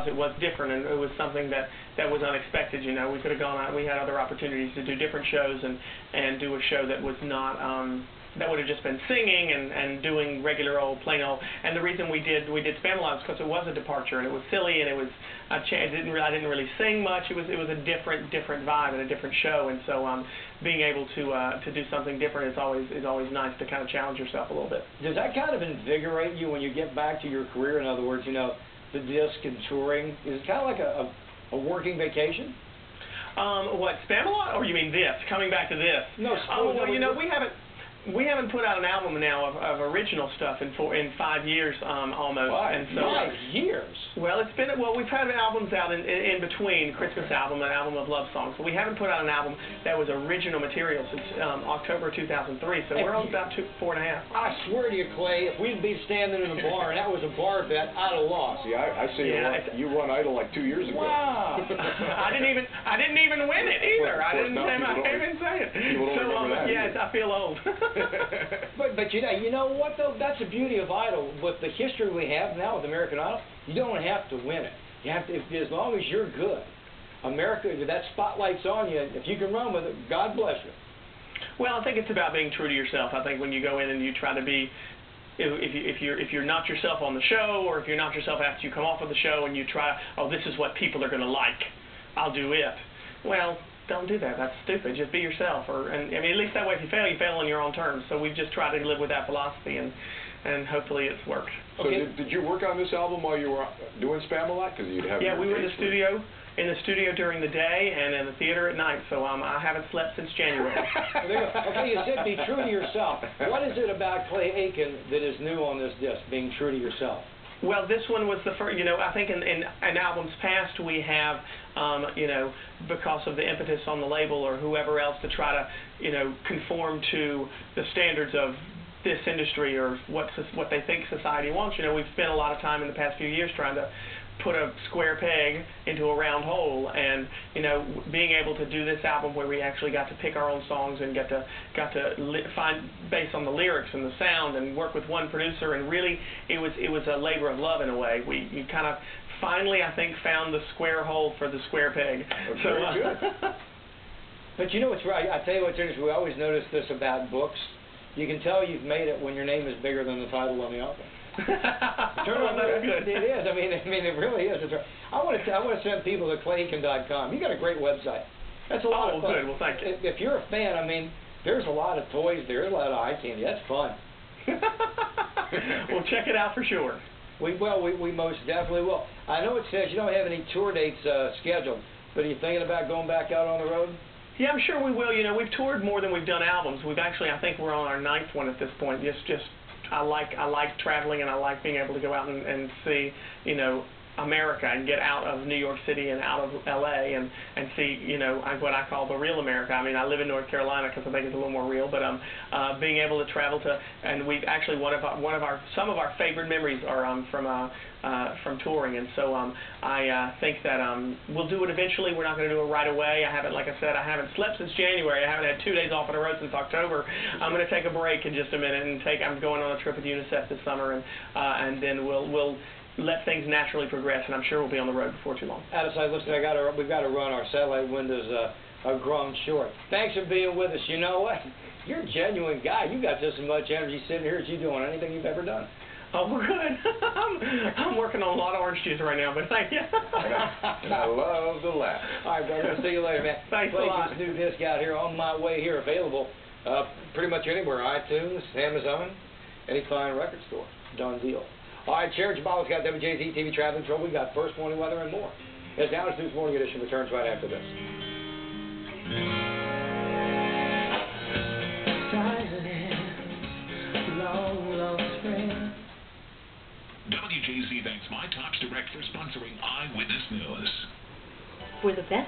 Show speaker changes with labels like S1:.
S1: it was different, and it was something that was unexpected. You know, we could have gone out. We had other opportunities to do different shows and do a show that was not. That would have just been singing and doing regular old plain old. And the reason we did Spamalot was because it was a departure, and it was silly, and it was I didn't really sing much. It was a different vibe and a different show. And so being able to do something different is always nice to kind of challenge yourself a little bit.
S2: Does that kind of invigorate you when you get back to your career? In other words, you know, the disc and touring, is it kind of like a working vacation?
S1: What, Spamalot, or you mean this? Coming back to this?
S2: No.
S1: Well, you know, we haven't put out an album now of original stuff in 5 years almost.
S2: 5 years?
S1: Well, we've had albums out in between, Christmas album, an album of love songs, but we haven't put out an album that was original material since October 2003. So we're on about 4.5.
S2: I swear to you, Clay, if we'd be standing in a bar and that was a bar bet, I'd have lost.
S3: See, I see you won Idol like 2 years ago.
S2: Wow.
S1: I didn't even win it either. I didn't say it. So yes, I feel old.
S2: But you know what though? That's the beauty of Idol. With the history we have now with American Idol, you don't have to win it. You have to, as long as you're good. America, that spotlight's on you. If you can run with it, God bless you.
S1: Well, I think it's about being true to yourself. I think when you go in and you try to be, if you're not yourself on the show, or if you're not yourself after you come off of the show, and you try, oh, this is what people are going to like, I'll do it. Well, don't do that. That's stupid. Just be yourself. And I mean, at least that way, if you fail on your own terms. So we've just tried to live with that philosophy, and hopefully it's worked.
S3: So did you work on this album while you were doing Spamalot? Because you'd have.
S1: Yeah, we were in the studio during the day and in the theater at night. So I haven't slept since January.
S2: Okay, you said be true to yourself. What is it about Clay Aiken that is new on this disc? Being true to yourself.
S1: Well, this one was the first, you know, I think in albums past we have, you know, because of the impetus on the label or whoever else to try to, you know, conform to the standards of this industry or what they think society wants. You know, we've spent a lot of time in the past few years trying to put a square peg into a round hole, and you know, being able to do this album where we actually got to pick our own songs and got to find based on the lyrics and the sound and work with one producer, and really it was a labor of love in a way. You kind of finally, I think, found the square hole for the square peg.
S3: That's very good.
S2: But you know what's right? I tell you what's interesting. We always notice this about books. You can tell you've made it when your name is bigger than the title on the album.
S1: That's good.
S2: It is. I mean, it really is. I want to send people to clayaiken.com. You got a great website. That's a lot of fun.
S1: Good. Well, thank you.
S2: If you're a fan, I mean, there's a lot of toys there. There's a lot of eye candy. That's fun.
S1: Well, check it out for sure.
S2: We most definitely will. I know it says you don't have any tour dates scheduled, but are you thinking about going back out on the road?
S1: Yeah, I'm sure we will. You know, we've toured more than we've done albums. We've actually, I think we're on our 9th one at this point. I like traveling, and I like being able to go out and see, you know, America, and get out of New York City and out of L.A. and see, you know, what I call the real America. I mean, I live in North Carolina because I think it's a little more real, but being able to travel to, and we've actually some of our favorite memories are from touring, and so I think that we'll do it eventually. We're not going to do it right away. Like I said, I haven't slept since January. I haven't had 2 days off in a row since October. I'm going to take a break in just a minute and I'm going on a trip with UNICEF this summer, and then we'll let things naturally progress, and I'm sure we'll be on the road before too long.
S2: Out of sight, listen, we've got to run. Our satellite windows are grown short. Thanks for being with us. You know what? You're a genuine guy. You got just as much energy sitting here as you do on anything you've ever done.
S1: Oh, good. I'm working on a lot of orange juice right now, but thank you.
S3: I love the laugh.
S2: All right, brother. We'll see you later, man.
S1: Thanks a lot.
S2: This new disc out here, On My Way Here, available pretty much anywhere. iTunes, Amazon, any fine record store. Done deal. All right, Chair Jabal's got WJZ TV Traveling Trouble. We got First Morning Weather and more. As Dallas News Morning Edition returns right after this.
S4: WJZ thanks My Talks Direct for sponsoring Eyewitness News.
S5: For the best